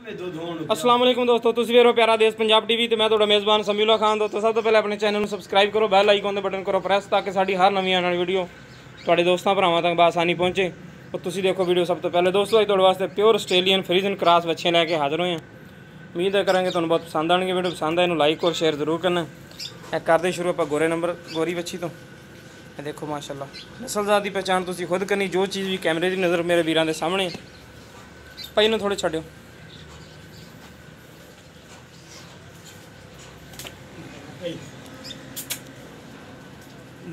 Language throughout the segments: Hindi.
अस्सलाम वालेकुम दोस्तों, तुसीं वेख रहे हो प्यारा देश पंजाब टीवी तो मैं तुहाडा मेज़बान समीउल्लाह खान। दोस्तों सब तो पहले अपने चैनल को सबसक्राइब करो, बैल आइकन के बटन करो प्रेस ताकि साडी हर नवी आने वाली वीडियो तुहाडे दोस्तों भरावां तक बआसानी पहुँचे। और तुसीं देखो वीडियो सब तो पहले। दोस्तों अज तुहाडे वास्ते प्योर आस्ट्रेलियन फ्रीजन क्रॉस बच्चे लैके हाज़र होए हैं। उम्मीद है करेंगे तुहानूं बहुत पसंद आएंगे। वीडियो पसंद आए लाइक और शेयर जरूर करना। करते शुरू आप गोरी बच्ची तो देखो माशाल्लाह नस्लजात की पहचान तुसीं खुद करनी। जो चीज़ भी कैमरे की नज़र मेरे वीरां दे सामने भाई इन्हूं थोड़े छड्डिओ।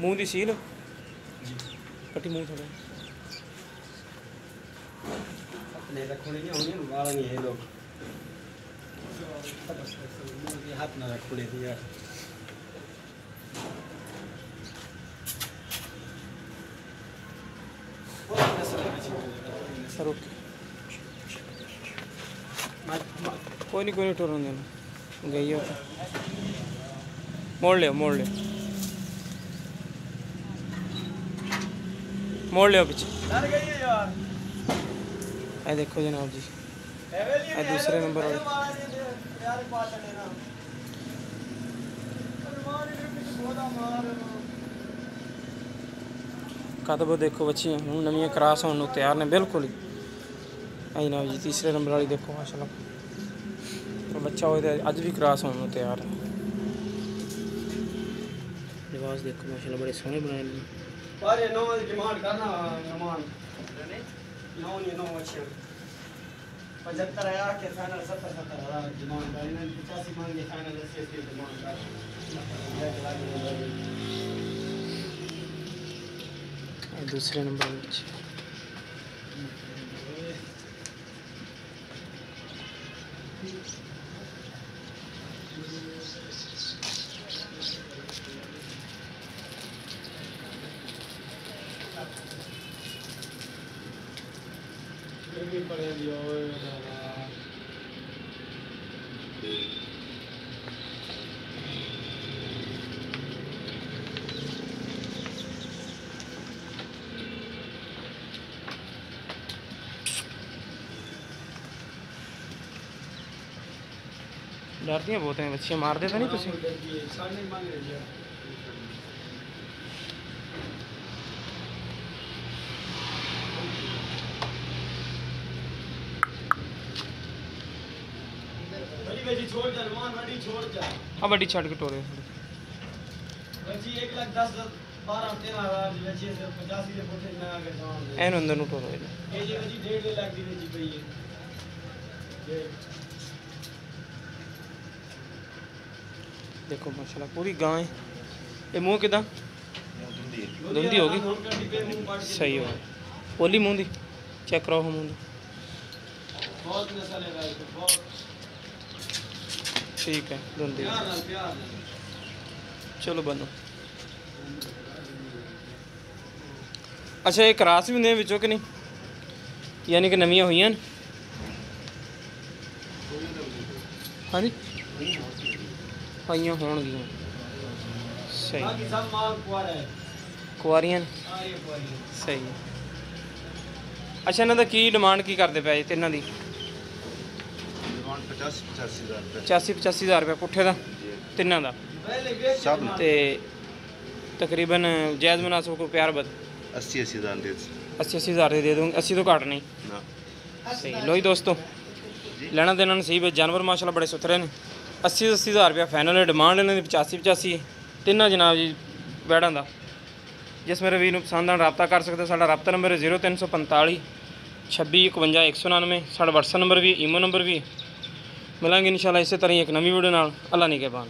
मूँह की सील कटी मूँह थोड़ा अपने रखने नहीं होंगे वालेंगे ये लोग हाथ ना रखने दिया। सर ओके कोई नहीं टुरन देना गई हो मोड़ लियो पीछे। ये देखो जनाब जी ये दूसरे नंबर वाले कदब देखो बच्चियाँ हूँ नवी क्रॉस होने तैयार ने बिल्कुल ही। आई ना जी तीसरे नंबर वाली देखो माशाल्लाह तो बच्चा हो अज भी क्रॉस होने तैयार है। लिबास देखो माशाल्लाह बड़े सोहने बनाए पर नो डिमांड करना नमान नो नहीं नो अच्छा 75,000 के फाइनल 70,000 डिमांड कर इन्हें 85 मांगे फाइनल 80 डिमांड कर दूसरे नंबर में डरती बहुत हैं बच्चियाँ मार देते नहीं तुम। हाँ बड़ी छड़ के टोरे एन अंदर नू टोरो देखो माशाल्लाह पूरी गाय। ये मुँह किदा धुंधी होगी सही हो पोली मुँह दी चेक कराओ मुँह दी ठीक है धुंधी चलो बनो। अच्छा ये क्रॉस भी होंगे विचों कि नहीं यानी कि नवियां हुई हैं। हाँ जी पाइयां होणगियां सही कुआरियां सही है। अच्छा इन्हों की डिमांड की करते पे तिन्हों की 85,000 रुपया पुट्ठे का तिन्हों का तो तकरीबन जायज़ मुनासिब को प्यार बद 80,000 दे दूँगी 80 तो घट नहीं सही। लो जी दोस्तों लेना देना नसीब जानवर माशाल्लाह बड़े सुथरे ने 80,000 रुपया फाइनल है। डिमांड इन्होंने 85 तिना जनाब जी बैड़ा का। जिस मेरे वीर पसंद आने रबता कर सकते। साडा रबता नंबर है 0345 26 51 199। साडा व्हाट्सएप नंबर भी ईमो नंबर भी। मिलेंगे इंशाल्लाह इसी तरह एक नवी वीडियो नाल। अल्लाह निगहबान।